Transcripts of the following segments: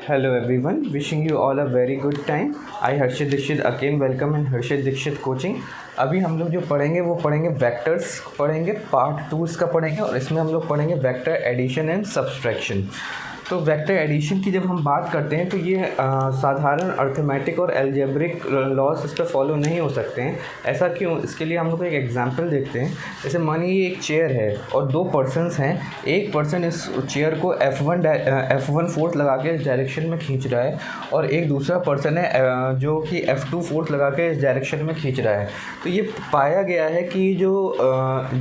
Hello everyone, wishing you all a very good time. I Harshit Dixit again welcome in Harshit Dixit coaching. अभी हम लोग जो पढ़ेंगे वो पढ़ेंगे वेक्टर्स पढ़ेंगे, पार्ट 2 इसका पढ़ेंगे और इसमें हम लोग पढ़ेंगे वेक्टर एडिशन एंड सब्सट्रैक्शन। तो वेक्टर एडिशन की जब हम बात करते हैं तो ये साधारण अर्थमेटिक और एल्जेब्रिक लॉस इस पर फॉलो नहीं हो सकते हैं। ऐसा क्यों? इसके लिए हम लोग एक एग्जांपल देखते हैं। जैसे मानिए एक चेयर है और दो पर्सन्स हैं। एक पर्सन इस चेयर को F1 फोर्स लगा के इस डायरेक्शन में खींच रहा है और एक दूसरा पर्सन है जो कि F2 फोर्स लगा के इस डायरेक्शन में खींच रहा है। तो ये पाया गया है कि जो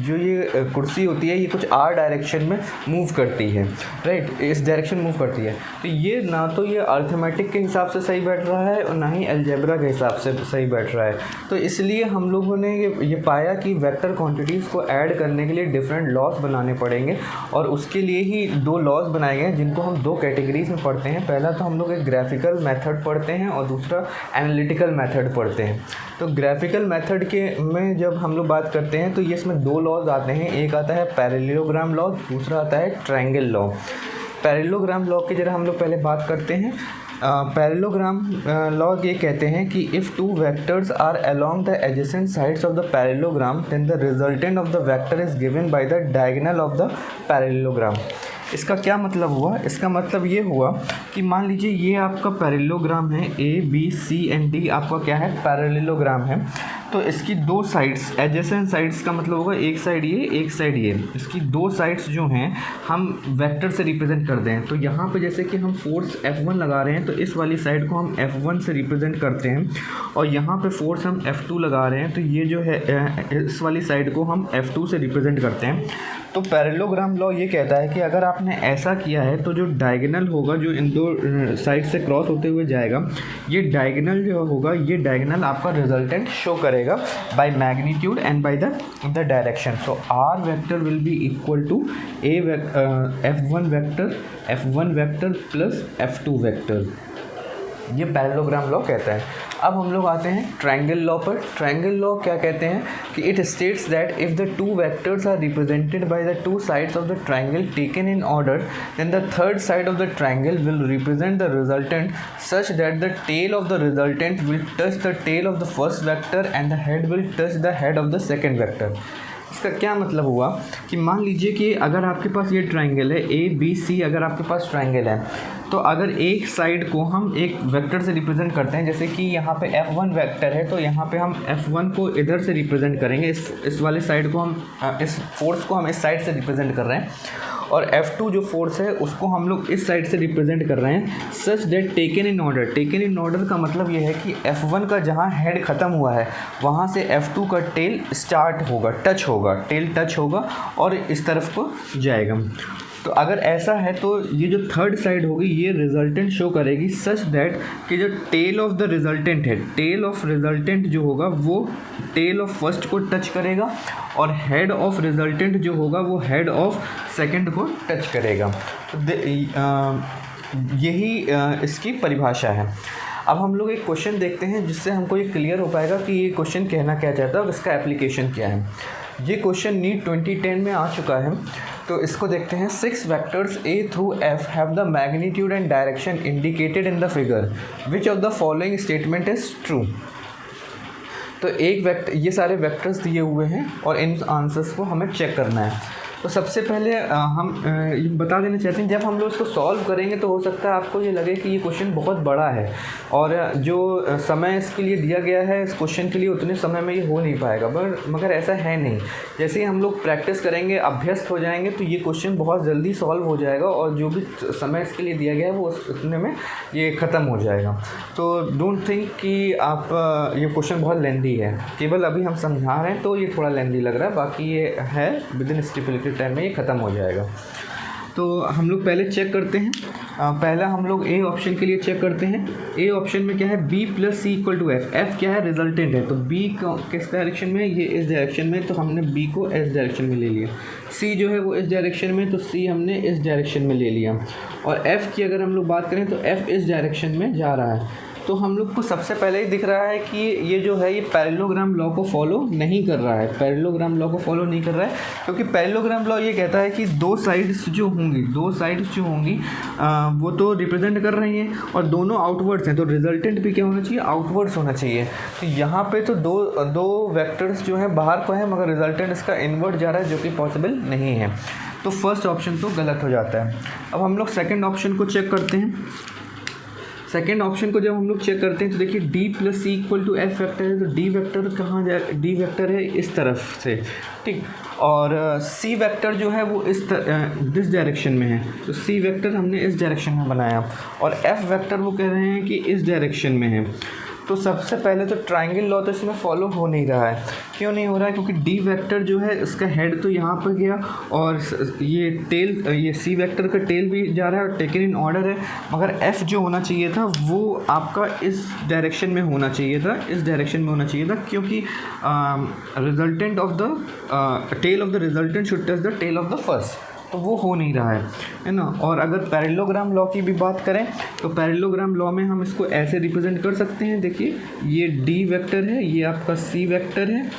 ये कुर्सी होती है ये कुछ R डायरेक्शन में मूव करती है, राइट, इस डायरेक्शन मूव करती है। तो ये ना तो ये अर्थमेटिक के हिसाब से सही बैठ रहा है और ना ही अलजेब्रा के हिसाब से सही बैठ रहा है। तो इसलिए हम लोगों ने ये पाया कि वेक्टर क्वांटिटीज़ को ऐड करने के लिए डिफरेंट लॉस बनाने पड़ेंगे और उसके लिए ही दो लॉस बनाए गए हैं जिनको हम दो कैटेगरीज में पढ़ते हैं। पहला तो हम लोग एक ग्राफिकल मेथड पढ़ते हैं और दूसरा एनालिटिकल मेथड पढ़ते हैं। तो ग्राफिकल मेथड में जब हम लोग बात करते हैं तो ये इसमें दो लॉज आते हैं। एक आता है पैरेललोग्राम लॉ, दूसरा आता है ट्रायंगल लॉ। पैरेललोग्राम लॉ की जरा हम लोग पहले बात करते हैं। पैरेललोग्राम लॉ ये कहते हैं कि if two vectors are along the adjacent sides of the parallelogram then the resultant of the vector is given by the diagonal of the parallelogram. इसका क्या मतलब हुआ? इसका मतलब ये हुआ कि मान लीजिए ये आपका पैरेललोग्राम है, ABC and D आपका क्या है? पैरेललोग्राम है। तो इसकी दो साइड्स, एडजेसेंट साइड्स का मतलब होगा एक साइड ये, एक साइड ये। इसकी दो साइड्स जो हैं हम वेक्टर से रिप्रेजेंट करते हैं। तो यहाँ पे जैसे कि हम फोर्स F1 लगा रहे हैं तो इस वाली साइड को हम F1 से रिप्रेजेंट करते हैं और यहाँ पे फोर्स हम F2 लगा रहे हैं तो ये जो है इस वाली साइड को हम F2 से रिप्रेजेंट करते हैं। तो पैरेललोग्राम लॉ ये कहता है कि अगर आपने ऐसा किया है तो जो डायगोनल होगा जो इन दो साइड से क्रॉस होते हुए जाएगा, ये डायगोनल जो होगा ये डायगोनल आपका रिजल्टेंट शो करेगा by magnitude and by the direction. So R vector will be equal to F1 vector plus F2 vector. ये पैरेललोग्राम लॉ कहता है। अब हम लोग आते हैं ट्रायंगल लॉ पर। ट्रायंगल लॉ क्या कहते हैं कि it states that if the two vectors are represented by the two sides of the triangle taken in order then the third side of the triangle will represent the resultant such that the tail of the resultant will touch the tail of the first vector and the head will touch the head of the second vector. इसका क्या मतलब हुआ कि मान लीजिए कि अगर आपके पास ये ट्रायंगल है ABC, अगर आपके पास ट्रायंगल है तो अगर एक साइड को हम एक वेक्टर से रिप्रेजेंट करते हैं, जैसे कि यहाँ पे F1 वेक्टर है तो यहाँ पे हम F1 को इधर से रिप्रेजेंट करेंगे, इस वाले साइड को हम इस फोर्स को हम इस साइड से रिप्रेजेंट कर रहे हैं और F2 जो फोर्स है उसको हम लोग इस साइड से रिप्रेजेंट कर रहे हैं। Such that taken in order. Taken in order का मतलब ये है कि F1 का जहाँ हेड ख़त्म हुआ है वहाँ से F2 का टेल स्टार्ट होगा, टच होगा, टेल टच होगा और इस तरफ को जाएगा। तो अगर ऐसा है तो ये जो थर्ड साइड होगी ये रिजल्टेंट शो करेगी सच दैट कि जो टेल ऑफ द रिजल्टेंट है, टेल ऑफ रिजल्टेंट जो होगा वो टेल ऑफ फर्स्ट को टच करेगा और हेड ऑफ रिजल्टेंट जो होगा वो हेड ऑफ सेकंड को टच करेगा। तो यही इसकी परिभाषा है। अब हम लोग एक क्वेश्चन देखते हैं जिससे हमको ये क्लियर हो पाएगा कि ये क्वेश्चन कहना क्या चाहता है और इसका एप्लीकेशन क्या है। ये क्वेश्चन नीट 2010 में आ चुका है। तो इसको देखते हैं। 6 vectors A through F have the magnitude and direction indicated in the figure. Which of the following statement is true? तो एक वेक्टर, ये सारे वेक्टर्स दिए हुए हैं और इन आंसर्स को हमें चेक करना है। तो सबसे पहले हम बता देना चाहते हैं जब हम लोग इसको सॉल्व करेंगे तो हो सकता है आपको ये लगे कि ये क्वेश्चन बहुत बड़ा है और जो समय इसके लिए दिया गया है इस क्वेश्चन के लिए उतने समय में ये हो नहीं पाएगा, मगर ऐसा है नहीं। जैसे ही हम लोग प्रैक्टिस करेंगे, अभ्यस्त हो जाएंगे तो ये क्वेश्चन बहुत जल्दी सॉल्व हो जाएगा और जो भी समय इसके लिए दिया गया है वो उतने में ये ख़त्म हो जाएगा। तो डोंट थिंक कि आप ये क्वेश्चन बहुत लेंदी है, केवल अभी हम समझा रहे हैं तो ये थोड़ा लेंदी लग रहा है, बाकी ये है विद इन स्टिपुलेटेड टाइम में ये ख़त्म हो जाएगा। तो हम लोग पहले चेक करते हैं। पहला हम लोग A ऑप्शन के लिए चेक करते हैं। A ऑप्शन में क्या है? B + C = F। F क्या है? रिजल्टेंट है। तो B किस डायरेक्शन में? ये इस डायरेक्शन में, तो हमने B को इस डायरेक्शन में ले लिया। C जो है वो इस डायरेक्शन में, तो C हमने इस डायरेक्शन में ले लिया। और F की अगर हम लोग बात करें तो F इस डायरेक्शन में जा रहा है। तो हम लोग को सबसे पहले ही दिख रहा है कि ये जो है ये पैरेललोग्राम लॉ को फॉलो नहीं कर रहा है, पैरेललोग्राम लॉ को फॉलो नहीं कर रहा है, क्योंकि पैरेललोग्राम लॉ ये कहता है कि दो साइड्स जो होंगी वो तो रिप्रेजेंट कर रही हैं और दोनों आउटवर्ड्स हैं, तो रिजल्टेंट भी क्या होना चाहिए, आउटवर्ड्स होना चाहिए। तो यहाँ पे तो दो वेक्टर्स जो हैं बाहर को है, मगर रिजल्टेंट इसका इनवर्ड जा रहा है, जो कि पॉसिबल नहीं है। तो फर्स्ट ऑप्शन तो गलत हो जाता है। अब हम लोग सेकंड ऑप्शन को चेक करते हैं। सेकेंड ऑप्शन को जब हम लोग चेक करते हैं तो देखिए D + C = F वेक्टर है, तो D वेक्टर कहाँ जाए, D वेक्टर है इस तरफ से, ठीक, और C वेक्टर जो है वो दिस डायरेक्शन में है, तो C वेक्टर हमने इस डायरेक्शन में बनाया और F वेक्टर वो कह रहे हैं कि इस डायरेक्शन में है। तो सबसे पहले तो ट्रायंगल लॉ तो इसमें फॉलो हो नहीं रहा है। क्यों नहीं हो रहा है? क्योंकि डी वेक्टर जो है इसका हेड तो यहाँ पर गया और ये सी वेक्टर का टेल भी जा रहा है और टेकन इन ऑर्डर है, मगर एफ जो होना चाहिए था वो आपका इस डायरेक्शन में होना चाहिए था, क्योंकि resultant of the tail of the resultant should touch the tail of the first, तो वो हो नहीं रहा है ना। और अगर पैरेललोग्राम लॉ की भी बात करें तो पैरेललोग्राम लॉ में हम इसको ऐसे रिप्रेजेंट कर सकते हैं। देखिए ये डी वेक्टर है, ये आपका सी वेक्टर है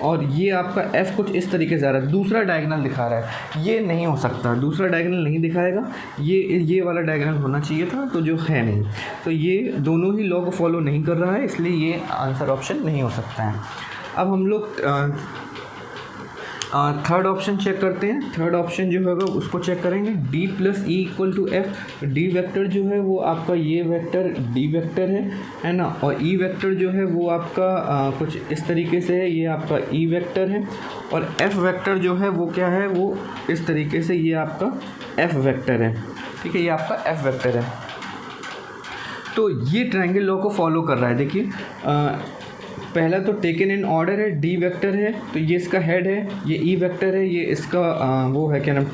और ये आपका एफ कुछ इस तरीके से आ रहा है, दूसरा डायगोनल दिखा रहा है। ये नहीं हो सकता, दूसरा डायगोनल नहीं दिखाएगा, ये वाला डायगोनल होना चाहिए था, तो जो है नहीं, तो ये दोनों ही लॉ को फॉलो नहीं कर रहा है, इसलिए ये आंसर ऑप्शन नहीं हो सकता है। अब हम लोग थर्ड ऑप्शन चेक करते हैं। थर्ड ऑप्शन जो होगा उसको चेक करेंगे, D + E = F। D vector जो है वो आपका ये वेक्टर डी वेक्टर है ना, और ई वेक्टर जो है वो आपका कुछ इस तरीके से है, ये आपका ई वेक्टर है, और एफ वेक्टर जो है वो क्या है, वो इस तरीके से ये आपका एफ वेक्टर है, ठीक है, ये आपका एफ वेक्टर है। तो ये ट्रायंगल लॉ को फॉलो कर रहा है। देखिए पहला तो टेकन इन ऑर्डर है, डी वेक्टर है तो ये इसका हेड है, ये ई वेक्टर है, ये इसका वो है क्या नाम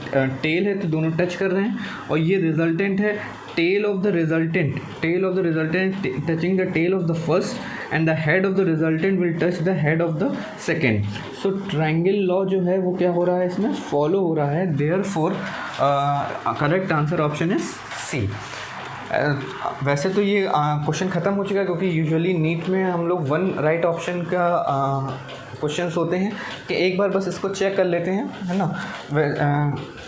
टेल है, तो दोनों टच कर रहे हैं, और ये रिजल्टेंट है, tail of the resultant touching the tail of the first and the head of the resultant will touch the head of the second. So triangle law जो है वो क्या हो रहा है, इसमें फॉलो हो रहा है, therefore correct answer option is C. वैसे तो ये क्वेश्चन ख़त्म हो चुका है, क्योंकि यूजुअली नीट में हम लोग वन राइट ऑप्शन का क्वेश्चंस होते हैं कि एक बार बस इसको चेक कर लेते हैं, है ना,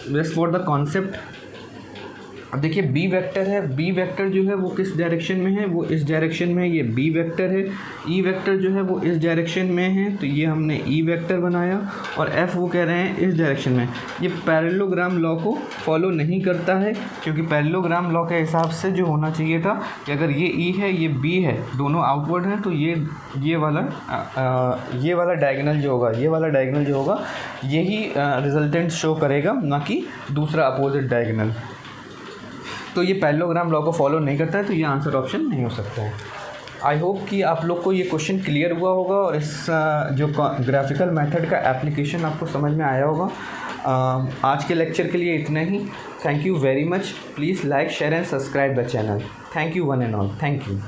जस्ट फॉर द कॉन्सेप्ट। अब देखिए बी वेक्टर है, बी वेक्टर जो है वो किस डायरेक्शन में है, वो इस डायरेक्शन में है, ये बी वेक्टर है। ई वेक्टर जो है वो इस डायरेक्शन में है, तो ये हमने ई वेक्टर बनाया, और एफ वो कह रहे हैं इस डायरेक्शन में। ये पैरेललोग्राम लॉ को फॉलो नहीं करता है, क्योंकि पैरेललोग्राम लॉ के हिसाब से जो होना चाहिए था कि अगर ये ई है ये बी है, दोनों आउटवर्ड हैं, तो ये वाला डायगोनल जो होगा यही रिजल्टेंट शो करेगा, ना कि दूसरा अपोजिट डायगोनल। तो ये पैरेललोग्राम लॉ को फॉलो नहीं करता है, तो ये आंसर ऑप्शन नहीं हो सकता है। आई होप कि आप लोग को ये क्वेश्चन क्लियर हुआ होगा और इस जो ग्राफिकल मेथड का एप्लीकेशन आपको समझ में आया होगा। आज के लेक्चर के लिए इतना ही। Thank you very much. Please like, share and subscribe the channel. Thank you one and all. Thank you.